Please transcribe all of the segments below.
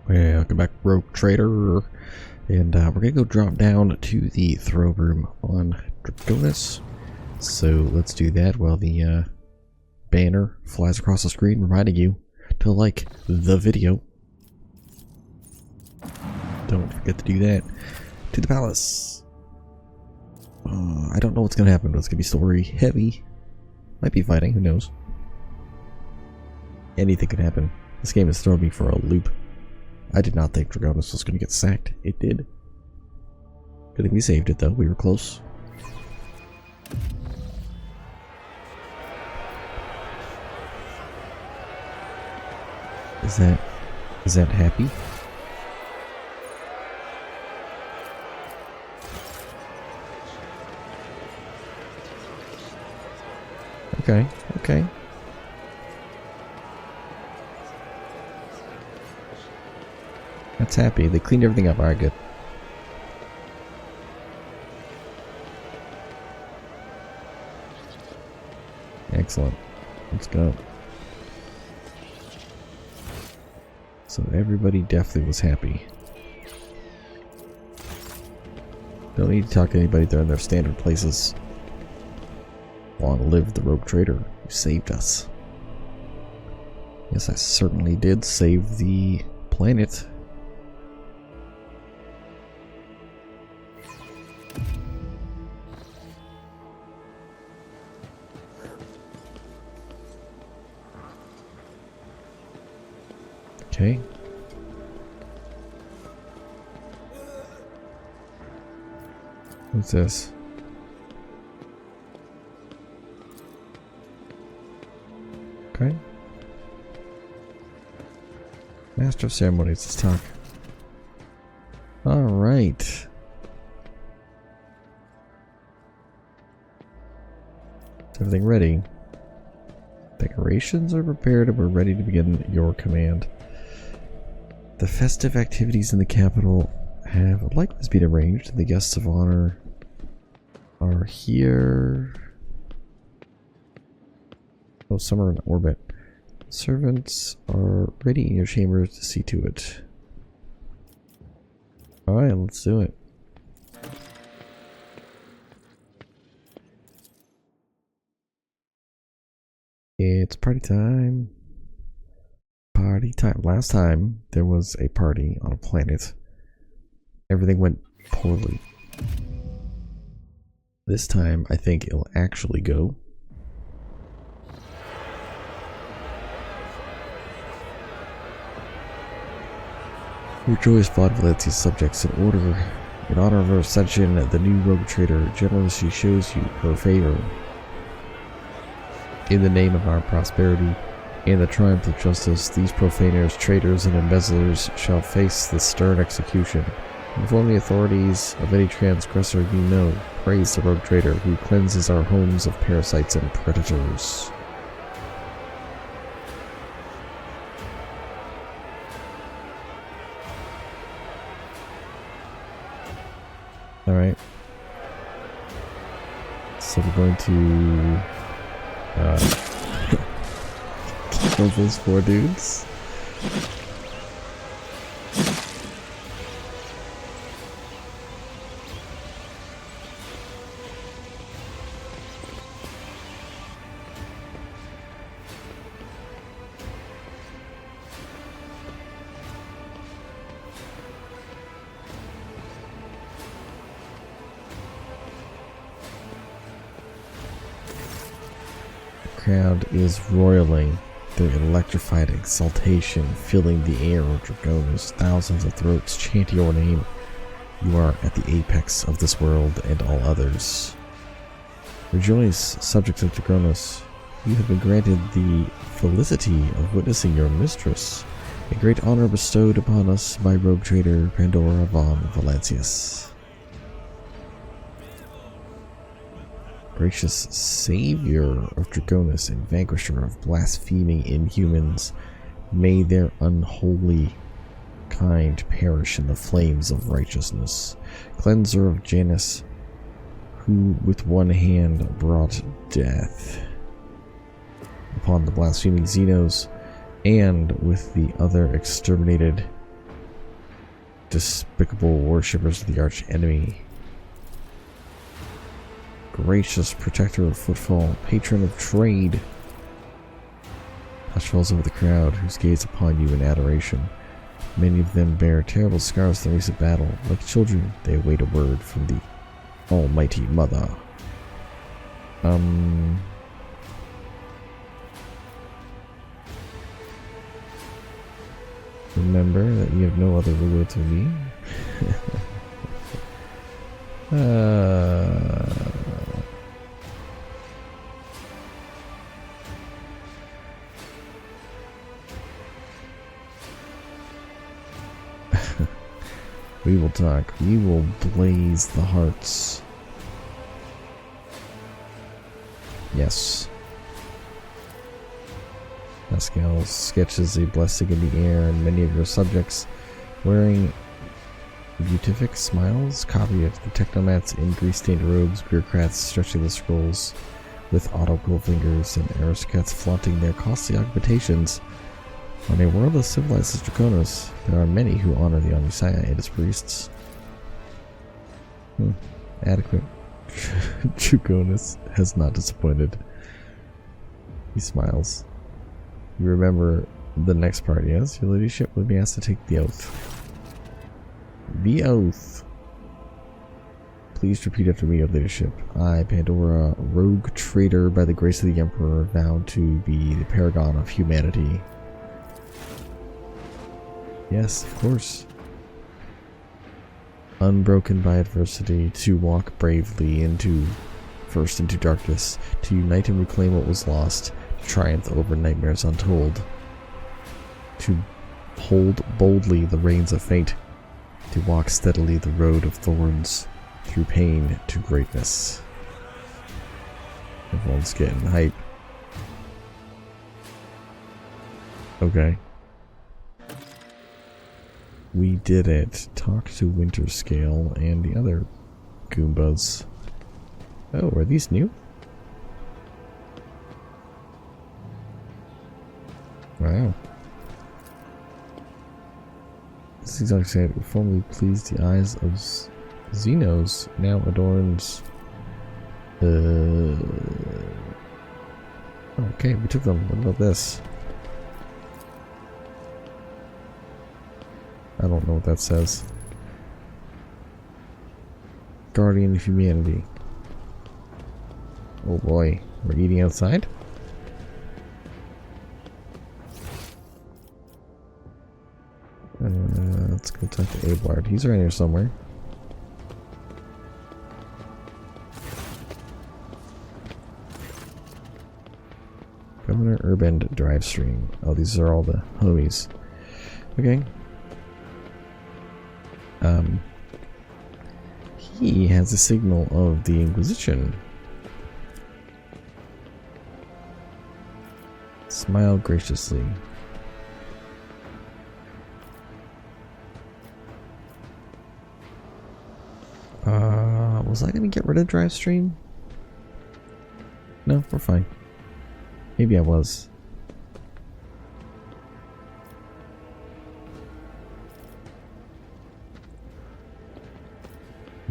Welcome back, Rogue Trader, and we're gonna go drop down to the throne room on Draconis. So let's do that while the banner flies across the screen, reminding you to like the video. Don't forget to do that. To the palace. I don't know what's gonna happen, but it's gonna be story heavy. Might be fighting, who knows? Anything could happen. This game has thrown me for a loop. I did not think Draconis was going to get sacked. It did. Good thing we saved it, though. We were close. Is that happy? Okay, okay. That's happy. They cleaned everything up. Alright, good. Excellent. Let's go. So everybody definitely was happy. Don't need to talk to anybody. They're in their standard places. Long live the Rogue Trader who saved us. Yes, I certainly did save the planet. Okay. What's this? Okay. Master of Ceremonies, let's talk. Alright. Is everything ready? Decorations are prepared and we're ready to begin your command. The festive activities in the capital have likewise been arranged. The guests of honor are here. Oh, some are in orbit. Servants are ready in your chambers to see to it. Alright, let's do it. It's party time. Party time. Last time there was a party on a planet. Everything went poorly. This time I think it'll actually go. Rejoice, Vaude Valencia's subjects, in honor of her ascension, the new Rogue Trader generously shows you her favor. In the name of our prosperity and the triumph of justice, these profaners, traitors, and embezzlers shall face the stern execution. Inform the authorities of any transgressor you know. Praise the Rogue Trader, who cleanses our homes of parasites and predators. Alright. So we're going to kill those 4 dudes. The crowd is roiling, their electrified exultation filling the air of Draconis. Thousands of throats chant your name. You are at the apex of this world and all others. Rejoice, subjects of Draconis. You have been granted the felicity of witnessing your mistress, a great honor bestowed upon us by Rogue Trader Pandora von Valancius. Gracious savior of Draconis and vanquisher of blaspheming inhumans, may their unholy kind perish in the flames of righteousness. Cleanser of Janus, who with one hand brought death upon the blaspheming Xenos, and with the other exterminated despicable worshippers of the arch enemy. Gracious protector of footfall, patron of trade. Hush falls over the crowd, whose gaze upon you in adoration. Many of them bear terrible scars from the recent battle. Like children, they await a word from the Almighty Mother. Remember that you have no other ruler to me. We will talk. We will blaze the hearts. Yes. Pascal sketches a blessing in the air, and many of your subjects, wearing beatific smiles, copy of the technomats in grease-stained robes, bureaucrats stretching the scrolls with autocrat fingers, and aristocrats flaunting their costly occupations. On a world as civilized as Draconis, there are many who honor the Omniscience and its priests. Adequate. Draconis has not disappointed. He smiles. You remember the next part, yes? Your ladyship would be asked to take the oath. The oath. Please repeat after me, your ladyship. I, Pandora, rogue traitor by the grace of the Emperor, vow to be the paragon of humanity. Yes, of course. Unbroken by adversity, to walk bravely first into darkness, to unite and reclaim what was lost, to triumph over nightmares untold, to hold boldly the reins of fate, to walk steadily the road of thorns, through pain to greatness. Everyone's getting hype. Okay. We did it. Talk to Winterscale and the other Goombas. Oh, are these new? Wow. This exotic sight formerly pleased the eyes of Xenos, now adorns. Okay, we took them. What about this? I don't know what that says. Guardian of humanity. Oh boy, we're eating outside? Let's go talk to Abelard. He's around here somewhere. Governor Urban Drivestream. Oh, these are all the homies. Okay. He has a signal of the Inquisition. Smile graciously. Was I gonna get rid of Drivestream? No, we're fine. Maybe I was.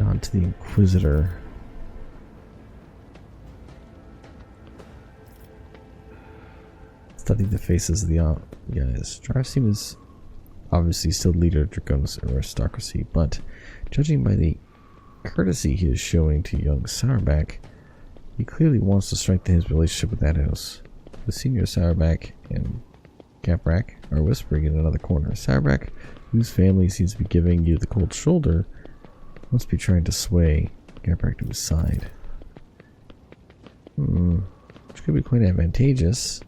On to the Inquisitor. Study the faces of the guys. Drivestream is obviously still leader of Draconis aristocracy, but judging by the courtesy he is showing to young Sourback, he clearly wants to strengthen his relationship with that house. The senior Sourback and Caprak are whispering in another corner. Sourback, whose family seems to be giving you the cold shoulder, must be trying to sway Caprak to his side. Which could be quite advantageous.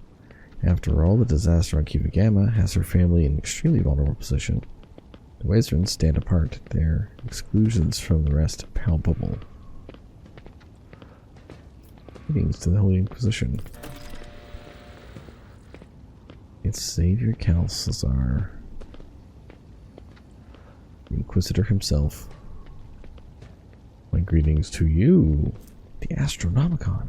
After all, the disaster on Cuba Gamma has her family in an extremely vulnerable position. The Wazerans stand apart, their exclusions from the rest palpable. Greetings to the Holy Inquisition. It's Savior Calcazar, the Inquisitor himself. My greetings to you, the Astronomicon.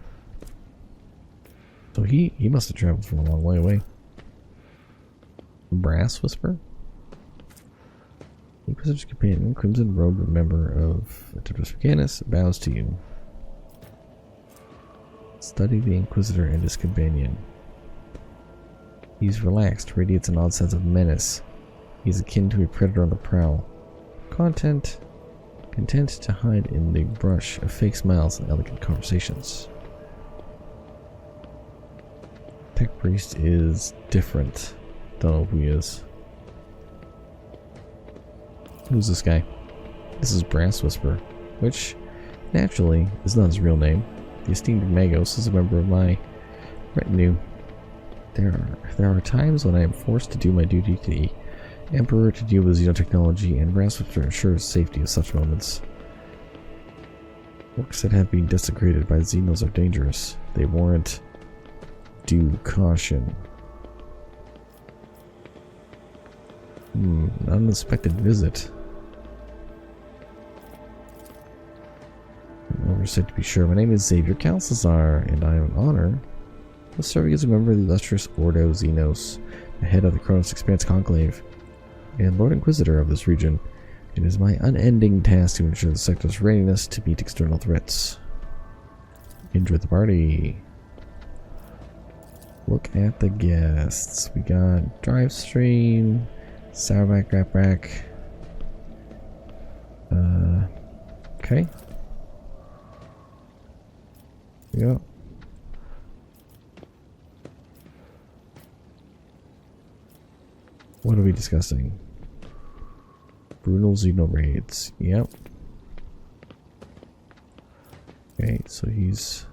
So he must have traveled from a long way away. Brass Whisper? Inquisitor's companion, Crimson Robe, a member of Tempest Mechanus, bows to you. Study the Inquisitor and his companion. He's relaxed, radiates an odd sense of menace. He's akin to a predator on the prowl. Content content to hide in the brush of fake smiles and elegant conversations. Tech Priest is different. Don't know who he is. Who's this guy? This is Brass Whisper, which, naturally, is not his real name. The esteemed Magos is a member of my retinue. There are times when I am forced to do my duty to the Emperor to deal with xenotechnology, and Brass Whisper ensures safety of such moments. Works that have been desecrated by Xenos are dangerous. They warrant due caution. An unexpected visit. An oversight to be sure. My name is Xavier Calcazar, and I have an honor of serving as a member of the illustrious Ordo Xenos, the head of the Kronos Expanse Conclave, and Lord Inquisitor of this region. It is my unending task to ensure the sector's readiness to meet external threats. Enjoy the party. Look at the guests. We got Drivestream, Sourback, Rapback. Okay. Yeah. What are we discussing? Brutal Xeno raids. Yep. Okay, so he's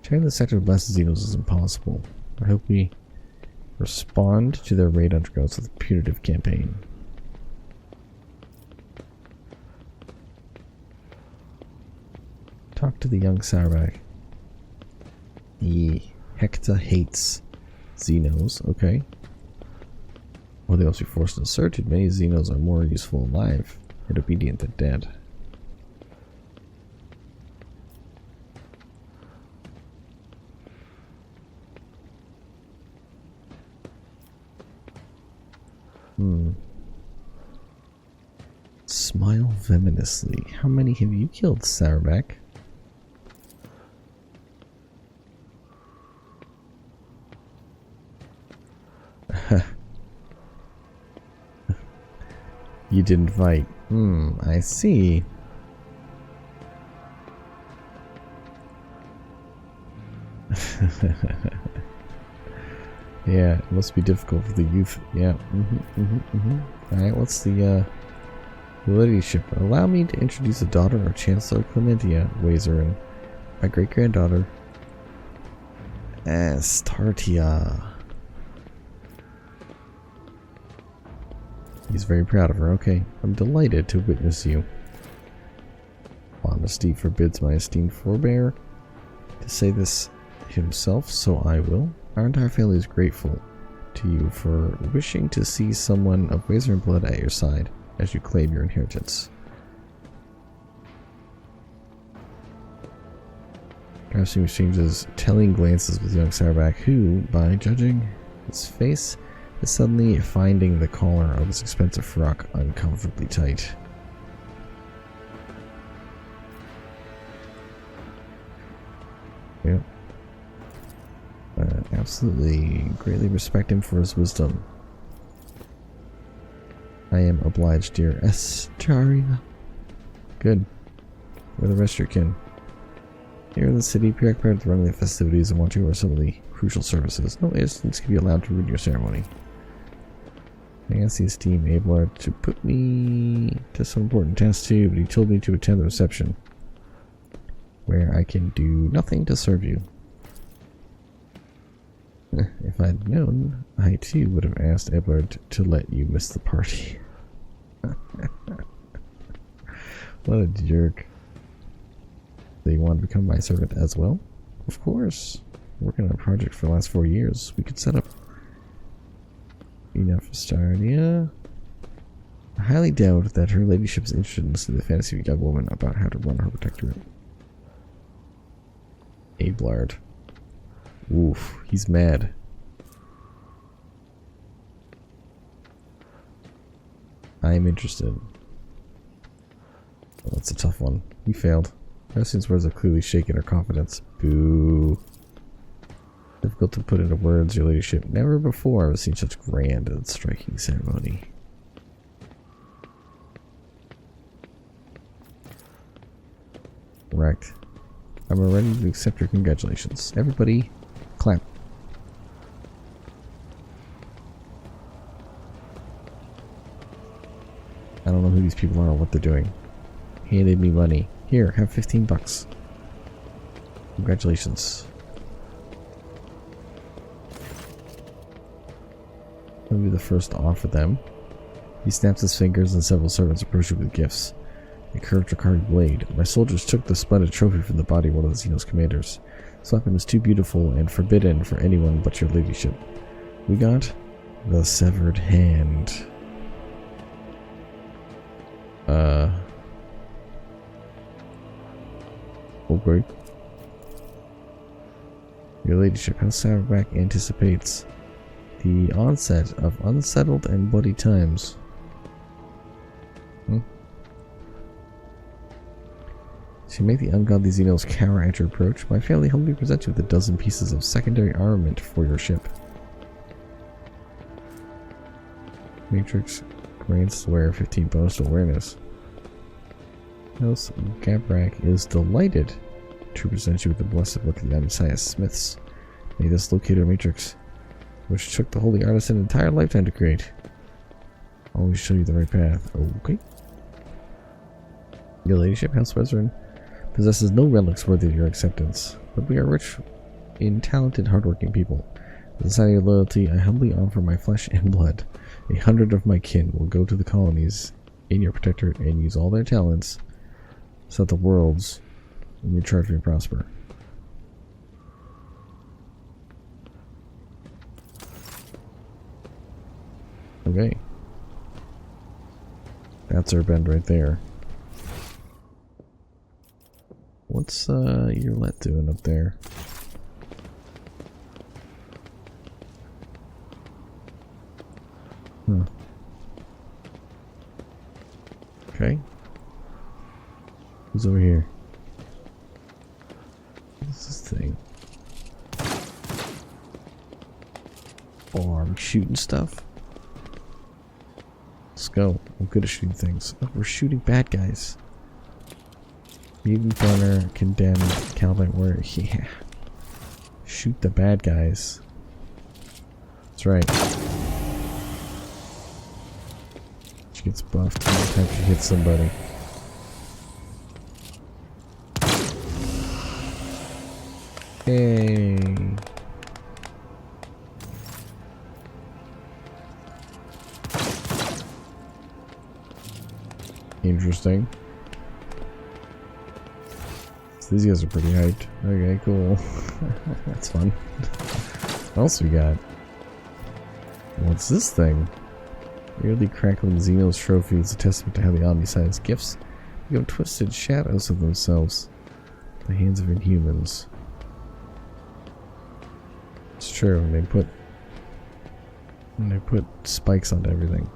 tearing the sector of less Xenos is impossible. I hope we respond to their raid undergoes with a punitive campaign. Talk to the young Sourback. Hector hates Xenos. Okay. While they must be forced and asserted, many Xenos are more useful alive and obedient than dead. Smile venomously. How many have you killed, Sourback? You didn't fight. I see. Yeah, it must be difficult for the youth. Yeah. Alright, what's the ladyship? Allow me to introduce a daughter of Chancellor Clementia Wazerin, my great-granddaughter, Astartia. He's very proud of her. Okay, I'm delighted to witness you. Honesty forbids my esteemed forebear to say this himself, so I will. Our entire family is grateful to you for wishing to see someone of Wazerin blood at your side as you claim your inheritance. Perhaps he exchanges telling glances with young Sourback, who, by judging his face, is suddenly finding the collar of his expensive frock uncomfortably tight. Yep. Absolutely greatly respect him for his wisdom. I am obliged, dear Astartia. Good. Where the rest of your kin? Here in the city, preoccupied with running the festivities and watching over some of the crucial services. No instance can be allowed to ruin your ceremony. I asked the esteemed Abelard to put me to some important tasks too, but he told me to attend the reception, where I can do nothing to serve you. If I'd known, I too would have asked Abelard to let you miss the party. What a jerk. Do you want to become my servant as well? Of course. Working on a project for the last 4 years. We could set up enough Astartia. I highly doubt that her ladyship is interested in listening to the fantasy of a young woman about how to run her protectorate. Abelard. Oof, he's mad. I'm interested. Oh, that's a tough one. You failed. President's words are clearly shaking her confidence. Boo. Difficult to put into words, your ladyship. Never before have I seen such grand and striking ceremony. Correct. I'm ready to accept your congratulations. Everybody, clap. I don't know who these people are or what they're doing. Handed me money. Here, have 15 bucks. Congratulations. I'll be the first to offer them. He snaps his fingers and several servants approach you with gifts. A curved Dracari blade. My soldiers took the splendid trophy from the body of one of the Xenos commanders. This weapon is too beautiful and forbidden for anyone but your ladyship. We got the severed hand. Okay. Your ladyship, how Saddleback anticipates the onset of unsettled and bloody times. To make the ungodly Xenos cower at your approach, my family humbly presents you with a dozen pieces of secondary armament for your ship. Matrix grants swear 15 bonus to awareness. House Gabrak is delighted to present you with the blessed book of the Messiah Smiths. May this locator matrix, which took the holy artist an entire lifetime to create, always show you the right path. Okay. Your ladyship, House Veteran, possesses no relics worthy of your acceptance, but we are rich in talented, hardworking people. As a sign of loyalty, I humbly offer my flesh and blood. 100 of my kin will go to the colonies in your protectorate and use all their talents so that the worlds in your charge may prosper. Okay. That's our bend right there. What's your let doing up there? Huh. Okay. Who's over here? What's this thing? Oh, are we shooting stuff? Let's go. I'm good at shooting things. Oh, we're shooting bad guys. Mutant gunner, condemned, Calvin warrior. Yeah. Shoot the bad guys. That's right. She gets buffed every time she hits somebody. Hey. Interesting. So these guys are pretty hyped. Okay, cool. That's fun. What else we got? What's this thing? Weirdly crackling Xenos trophy is a testament to how the Omniscience gifts become twisted shadows of themselves in the hands of inhumans. It's true, and they put spikes onto everything.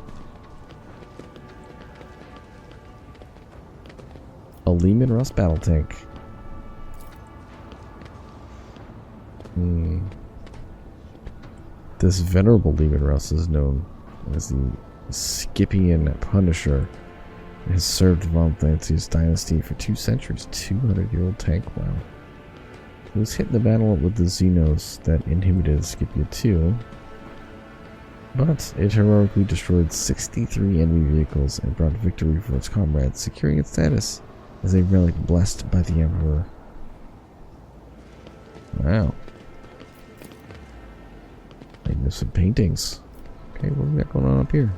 A Lehman Russ battle tank. This venerable Lehman Russ is known as the Scipion Punisher. It has served Von Clancy's dynasty for 2 centuries. 200-year-old tank, wow. It was hit in the battle with the Xenos that inhibited Scipio II, but it heroically destroyed 63 enemy vehicles and brought victory for its comrades, securing its status as a relic blessed by the Emperor. Wow. Magnificent paintings. Okay, what do we got going on up here?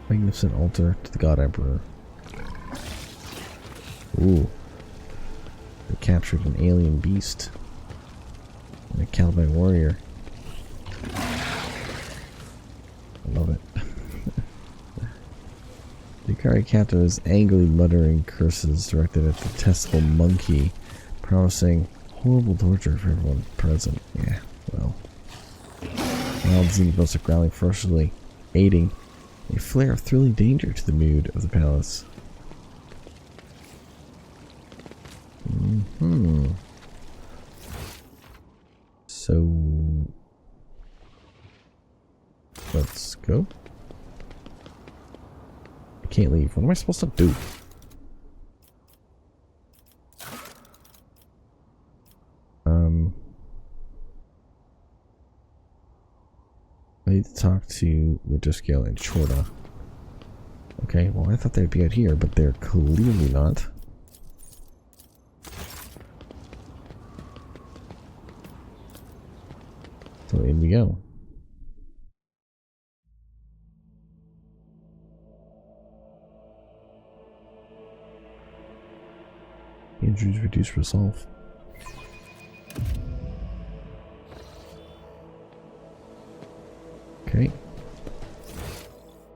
Magnificent altar to the God Emperor. Ooh. They captured an alien beast. And a Calvite warrior. I love it. The Ikari captain is angrily muttering curses directed at the testicle monkey, promising horrible torture for everyone present. Yeah, well. wild xenomorphs are growling ferociously, aiding a flare of thrilling danger to the mood of the palace. So let's go. I can't leave. What am I supposed to do? I need to talk to Winterscale and Chorda. Okay, well I thought they'd be out here, but they're clearly not. So in we go. Injuries reduce resolve. Okay.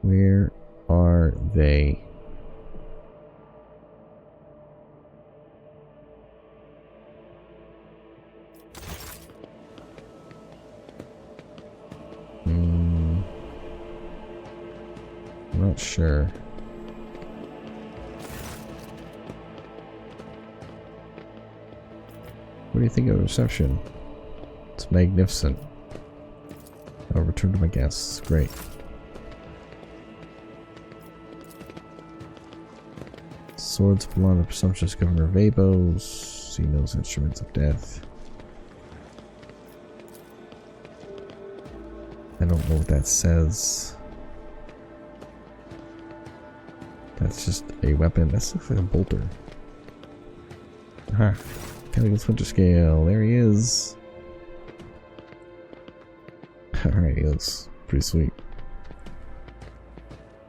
Where are they? I'm not sure. What do you think of the reception? It's magnificent. I'll return to my guests. Great. Swords belong to the presumptuous Governor of Abos. See those instruments of death. I don't know what that says. That's just a weapon. That looks like a bolter. Aha. Caligo's Winterscale. There he is. Alright, he looks pretty sweet.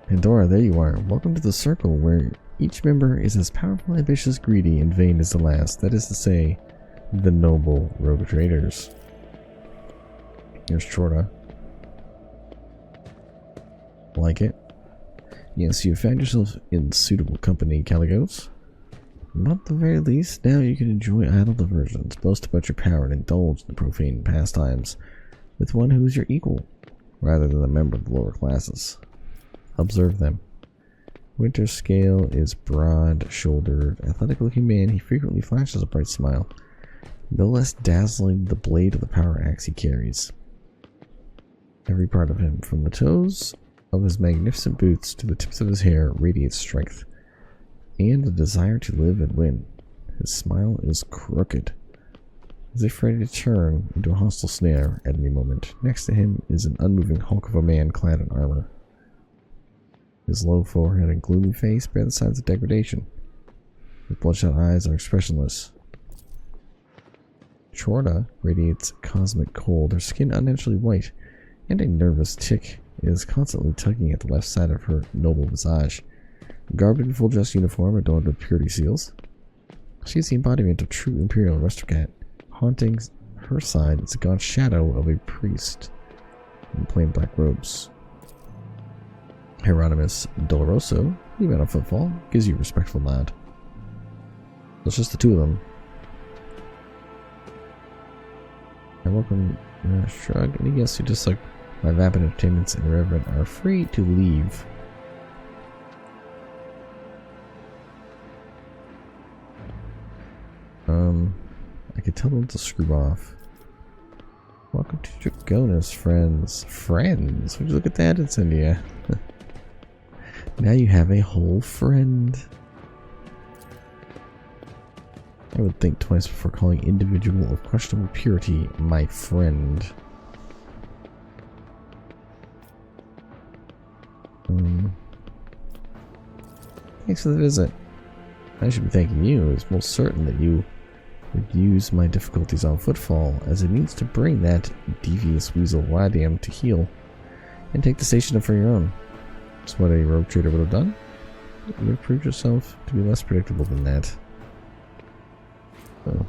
Pandora, there you are. Welcome to the circle where each member is as powerful, ambitious, greedy, and vain as the last. That is to say, the noble rogue traders. Here's Chorda. Like it? Yes, you found yourself in suitable company, Caligos. But at the very least, now you can enjoy idle diversions, boast about your power, and indulge in the profane pastimes with one who is your equal, rather than a member of the lower classes. Observe them. Winterscale is broad-shouldered, athletic-looking man. He frequently flashes a bright smile, no less dazzling the blade of the power axe he carries. Every part of him, from the toes of his magnificent boots to the tips of his hair, radiates strength and the desire to live and win. His smile is crooked, as if ready to turn into a hostile snare at any moment. Next to him is an unmoving hulk of a man clad in armor. His low forehead and gloomy face bear the signs of degradation. His bloodshot eyes are expressionless. Chorda radiates cosmic cold, her skin unnaturally white, and a nervous tick is constantly tugging at the left side of her noble visage. Garbed in full dress uniform adorned with purity seals, she is the embodiment of true imperial aristocrat. Haunting her side is a gaunt shadow of a priest in plain black robes. Hieronymus Doloroso, you got a footfall, gives you a respectful nod. It's just the two of them. I welcome shrug. Any guests who dislike my vapid entertainments and irreverent are free to leave. I could tell them to screw off. Welcome to Dragonis, friends. Friends? Would you look at that, Incendia? Now you have a whole friend. I would think twice before calling individual of questionable purity my friend. Thanks for the visit. I should be thanking you. It's most certain that you would use my difficulties on footfall as a means to bring that devious weasel Wadiam to heel and take the station for your own. It's what a rogue trader would have done. You would have proved yourself to be less predictable than that. So,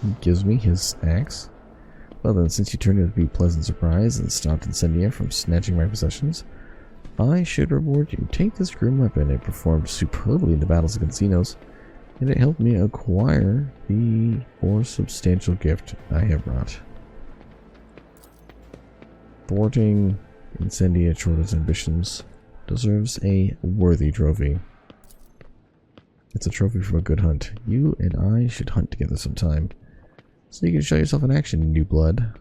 he gives me his axe. Well then, since you turned out to be a pleasant surprise and stopped Incendia from snatching my possessions, I should reward you. Take this grim weapon. It performed superbly in the battles against Xenos, and it helped me acquire the more substantial gift I have brought. Thwarting Incendia Chorda's ambitions deserves a worthy trophy. It's a trophy from a good hunt. You and I should hunt together sometime, so you can show yourself in action, new blood.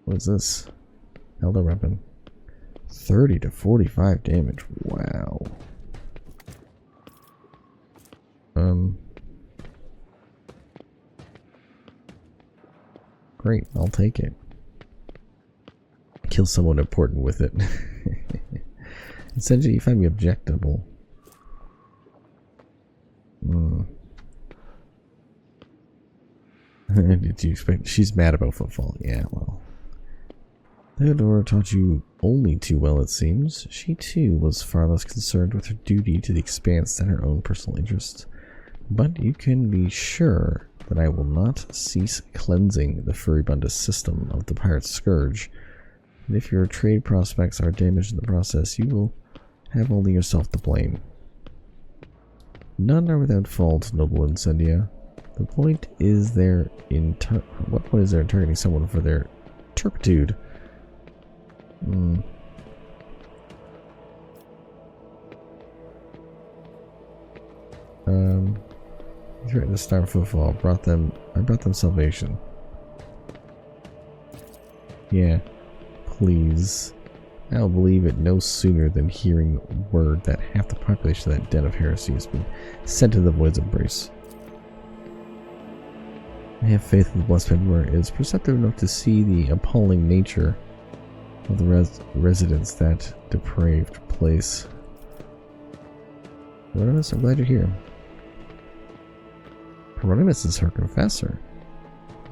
What is this? Elder weapon. 30 to 45 damage. Wow. Great, I'll take it. Kill someone important with it. Essentially, you find me objectable. Did you expect? She's mad about footfall. Yeah, well. Theodora taught you only too well, it seems. She too was far less concerned with her duty to the expanse than her own personal interests. But you can be sure that I will not cease cleansing the furibundous system of the pirate's scourge. And if your trade prospects are damaged in the process, you will have only yourself to blame. None are without fault, noble Incendia. The point is what point is there in targeting someone for their turpitude? Threatened to start footfall. I brought them salvation. Yeah, please. I'll believe it no sooner than hearing word that half the population of that den of heresy has been sent to the void's embrace. I have faith in the blessed Pandora is perceptive enough to see the appalling nature of the residents that depraved place. Hieronymus, I'm glad you're here. Hieronymus is her confessor.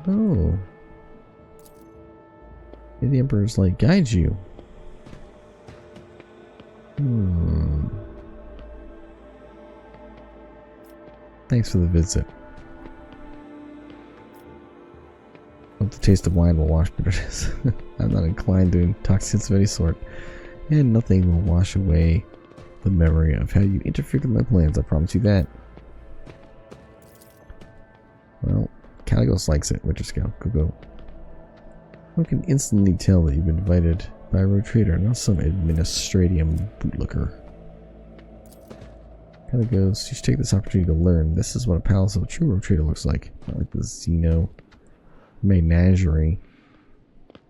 Oh. May the Emperor's light guide you. Thanks for the visit. Hope the taste of wine will wash bitterness. I'm not inclined to intoxicants of any sort, and nothing will wash away the memory of how you interfered with my plans, I promise you that. Well, Caligos likes it, Winter Scout. Go. One can instantly tell that you've been invited by a road trader, not some administratium bootlicker. Caligos, you should take this opportunity to learn. This is what a palace of a true road trader looks like. Not like the Xeno menagerie,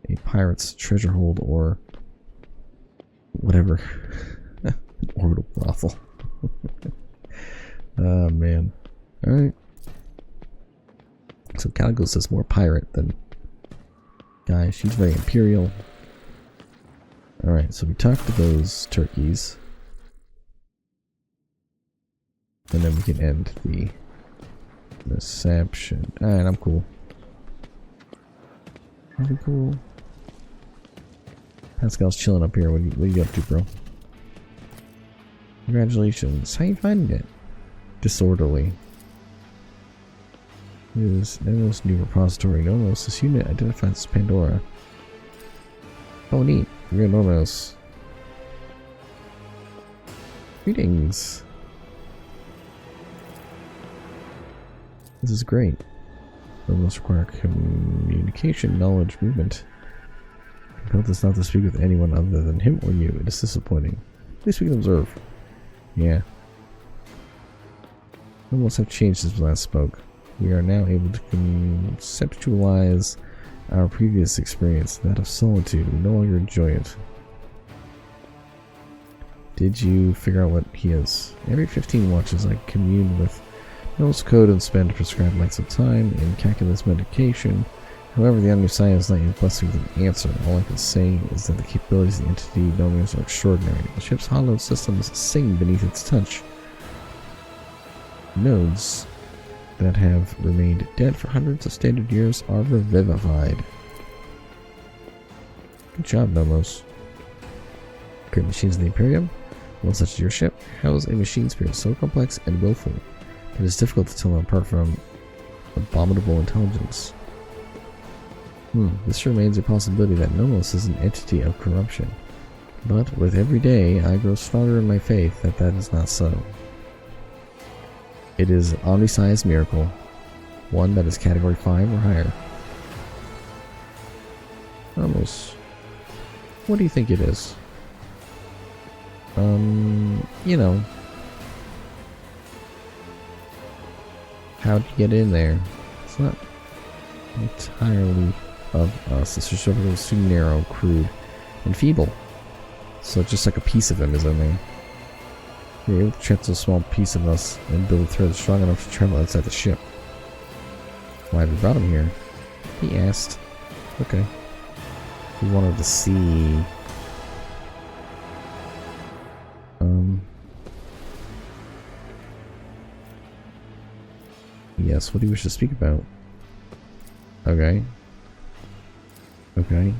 a pirate's treasure hold, or whatever. An orbital brothel. Oh man. Alright. So Caligos is more pirate than guy. She's very imperial. Alright, so we talked to those turkeys. And then we can end the reception. Alright, I'm cool. Pretty cool. Pascal's chilling up here. What are you up to, bro? Congratulations. How you finding it? Disorderly. Is Nomos' new repository. Nomos, this unit identifies as Pandora. Oh, neat. We're Nomos. Greetings. This is great. Nomos require communication, knowledge, movement. Compelled us not to speak with anyone other than him or you. It is disappointing. At least we can observe. Yeah. Nomos have changed since we last spoke. We are now able to conceptualize our previous experience, that of solitude. We no longer enjoy it. Did you figure out what he is? Every 15 watches I commune with Nomos code and spend prescribed lengths of time in calculus medication. However, the enemy side is not yet blessed with an answer. All I can say is that the capabilities of the entity Nomos are extraordinary. The ship's hollow systems sing beneath its touch. Nodes that have remained dead for hundreds of standard years are revivified. Good job, Nomos. Great machines in the Imperium? One such as your ship? How is a machine spirit so complex and willful? It is difficult to tell them apart from abominable intelligence. This remains a possibility that Nomos is an entity of corruption. But with every day, I grow stronger in my faith that that is not so. It is an omniscience miracle. One that is category 5 or higher. Almost. What do you think it is? You know. How'd you get in there? It's not entirely of us. This receptacle is too narrow, crude, and feeble. So just like a piece of him is in there. You're able to transfer a small piece of us and build a thread strong enough to travel outside the ship. Why have we brought him here? He asked. Okay. We wanted to see... Yes, what do you wish to speak about? Okay. Okay.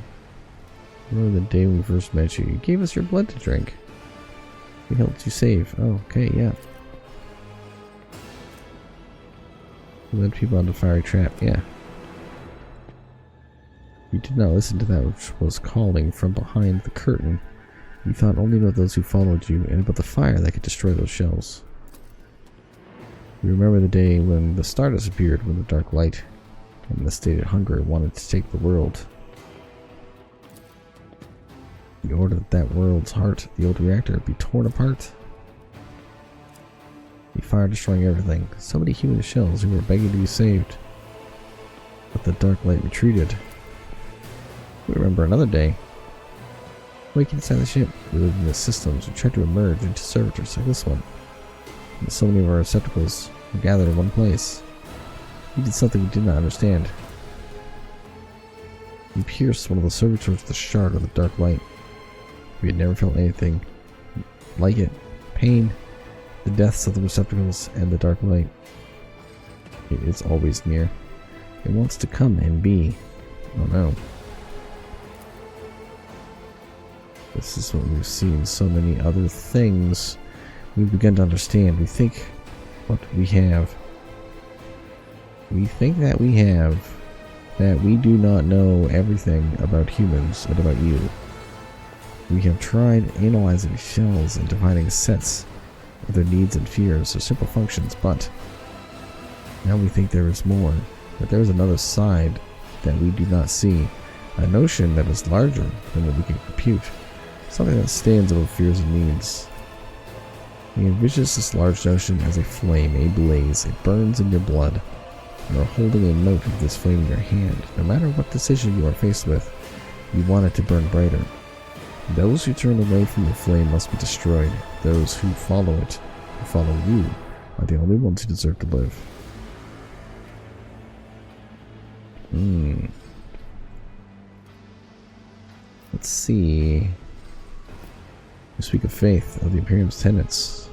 Remember the day we first met you. You gave us your blood to drink. We helped you save. Oh, okay, yeah. You led people onto a fiery trap, yeah. You did not listen to that which was calling from behind the curtain. You thought only about those who followed you and about the fire that could destroy those shells. You remember the day when the star disappeared, when the dark light and the state of hunger wanted to take the world. You ordered that world's heart, the old reactor, be torn apart. The fire destroying everything. So many human shells who were begging to be saved. But the dark light retreated. We remember another day. Waking inside the ship, we lived in the systems and tried to emerge into servitors like this one. And so many of our receptacles were gathered in one place. We did something we did not understand. We pierced one of the servitors with a shard of the dark light. We had never felt anything like it. Pain, the deaths of the receptacles, and the dark light. It is always near. It wants to come and be. Oh no. This is what we've seen. So many other things. We've begun to understand. We think what we have. We think that we have. That we do not know everything about humans and about you. We have tried analyzing shells and defining sets of their needs and fears or simple functions, but now we think there is more. That there is another side that we do not see. A notion that is larger than what we can compute. Something that stands above fears and needs. He envisions this large notion as a flame, a blaze. It burns in your blood. You are holding a note of this flame in your hand. No matter what decision you are faced with, you want it to burn brighter. Those who turn away from the flame must be destroyed. Those who follow it, who follow you, are the only ones who deserve to live. Let's see. We speak of faith, of the Imperium's tenets,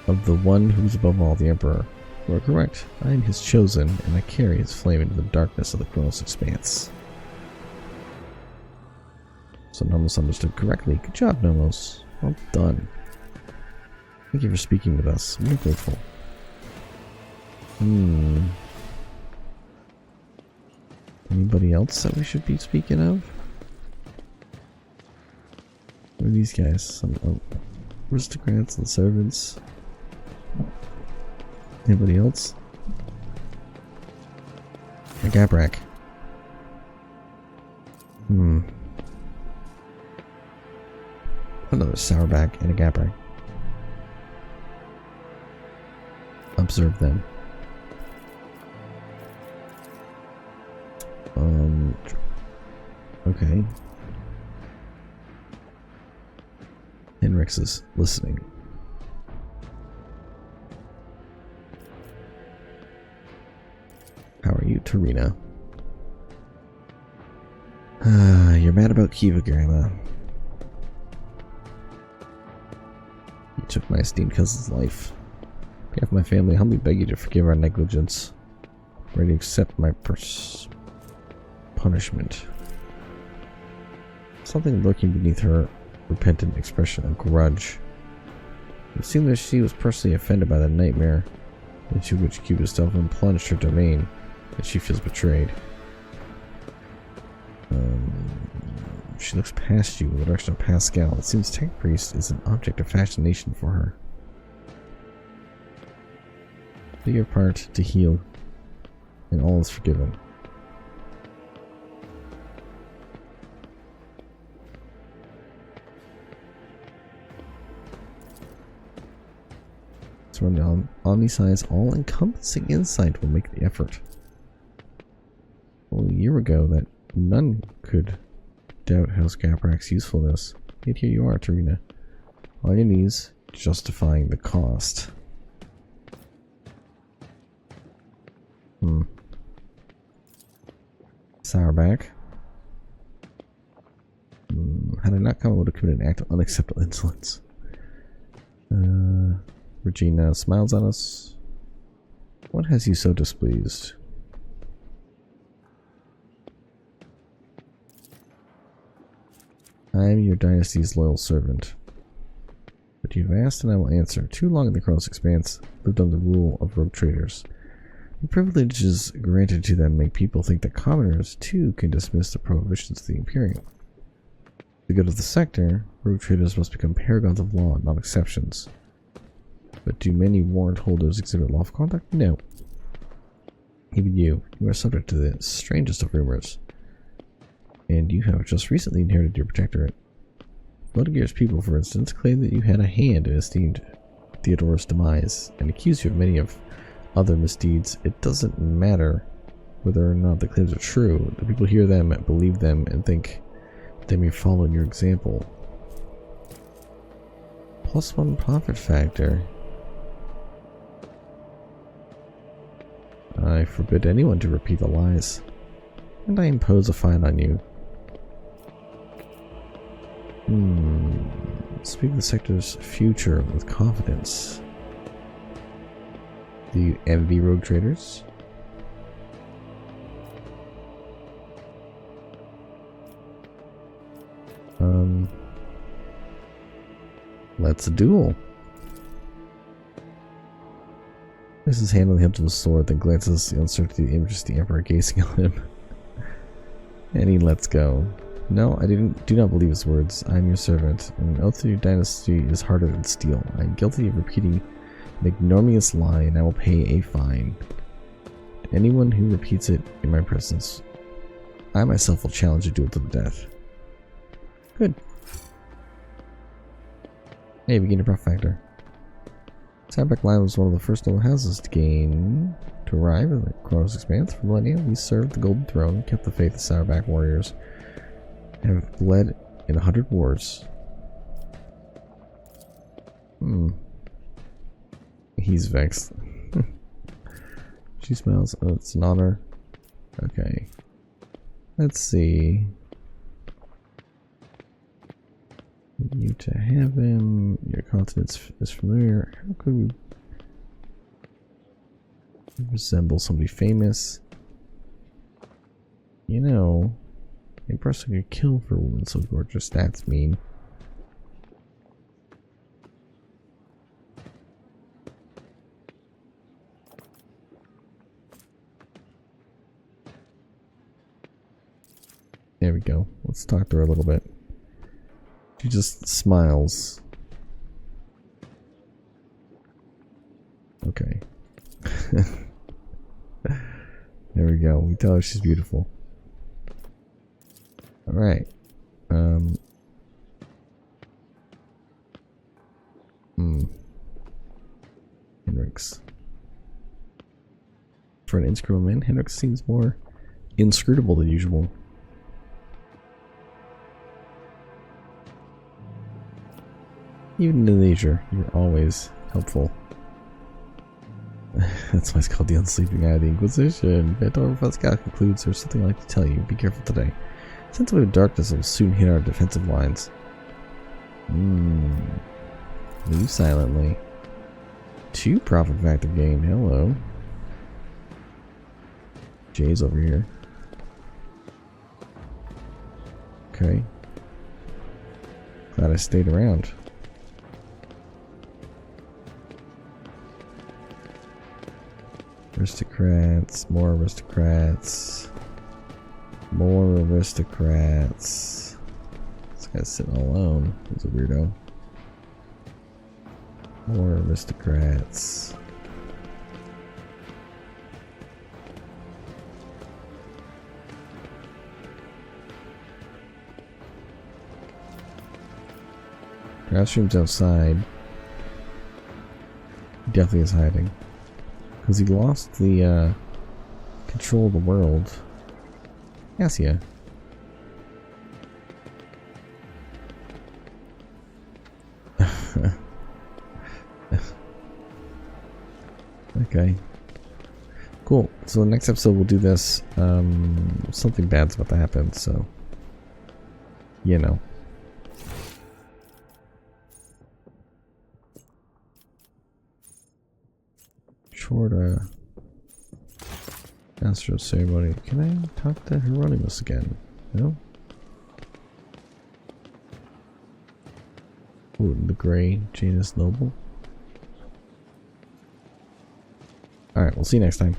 of the one who is above all, the Emperor. You are correct. I am his chosen, and I carry his flame into the darkness of the Chronos Expanse. So Nomos understood correctly. Good job, Nomos. Well done. Thank you for speaking with us. We're grateful. Anybody else that we should be speaking of? What are these guys? Some aristocrats and servants. Anybody else? A Gabrak. Another Sourback and a Gabrak. Observe them. Okay. Henrix is listening. How are you, Tarina? You're mad about Kiva, Grandma. You took my esteemed cousin's life. On behalf of my family, I humbly beg you to forgive our negligence. I'm ready to accept my punishment. Something lurking beneath her repentant expression, a grudge. It seemed that she was personally offended by the nightmare into which Cuba's Delphin plunged her domain, and she feels betrayed. She looks past you in the direction of Pascal. It seems Tech Priest is an object of fascination for her. Do your part to heal, and all is forgiven. Let's run down Omniscience. All-encompassing insight will make the effort. Well, a year ago, that none could doubt House Gaprak's usefulness. Yet here you are, Tarina. On your knees, justifying the cost. Sourback. Had I not come, I would have committed an act of unacceptable insolence. Regina smiles at us. What has you so displeased? I am your dynasty's loyal servant. But you've asked and I will answer. Too long in the Chronos Expanse lived under the rule of rogue traders. The privileges granted to them make people think that commoners, too, can dismiss the prohibitions of the Imperium. For the good of the sector, rogue traders must become paragons of law, not exceptions. But do many warrant holders exhibit lawful conduct? No. Even you are subject to the strangest of rumors. And you have just recently inherited your protectorate. Bloodgear's people, for instance, claim that you had a hand in esteemed Theodore's demise, and accuse you of many of other misdeeds. It doesn't matter whether or not the claims are true. The people hear them, believe them, and think they may follow in your example. +1 profit factor. I forbid anyone to repeat the lies, and I impose a fine on you. Speak of the sector's future with confidence. Do you envy rogue traders? Let's duel. This is handling him to the sword, then glances the uncertainty of the image of the Emperor gazing on him. And he lets go. No, I do not believe his words. I am your servant, and an oath to your dynasty is harder than steel. I am guilty of repeating an ignominious lie, and I will pay a fine. To anyone who repeats it in my presence, I myself will challenge a duel to the death. Good. Hey, we gained a profit factor. Sourback Line was one of the first noble houses to arrive in the Chronos Expanse. For millennia, we served the Golden Throne, kept the faith of Sourback warriors, and have led in 100 wars. He's vexed. She smiles. Oh, it's an honor. Okay. Let's see. You to have him. Your continence is familiar. How could we resemble somebody famous? You know, a person could kill for a woman so gorgeous. That's mean. There we go. Let's talk to her a little bit. She just smiles. Okay. There we go. We tell her she's beautiful. Alright. Hendrix. For an inscrutable man, Hendrix seems more inscrutable than usual. Even in leisure, you're always helpful. That's why it's called the Unsleeping Eye of the Inquisition. Vitor Pascal concludes there's something I'd like to tell you. Be careful today. Sense of darkness will soon hit our defensive lines. Leave silently. 2 profit factor gain. Hello. Jay's over here. Okay. Glad I stayed around. Aristocrats, more aristocrats, more aristocrats. This guy's sitting alone. He's a weirdo. More aristocrats. Gravstream's outside. He definitely is hiding. Because he lost the control of the world. Yes, yeah. Okay. Cool. So the next episode we'll do this. Something bad's about to happen, so you know. Short astral ceremony. Can I talk to Hieronymus again? No? Ooh, the gray Janus Noble. Alright, we'll see you next time.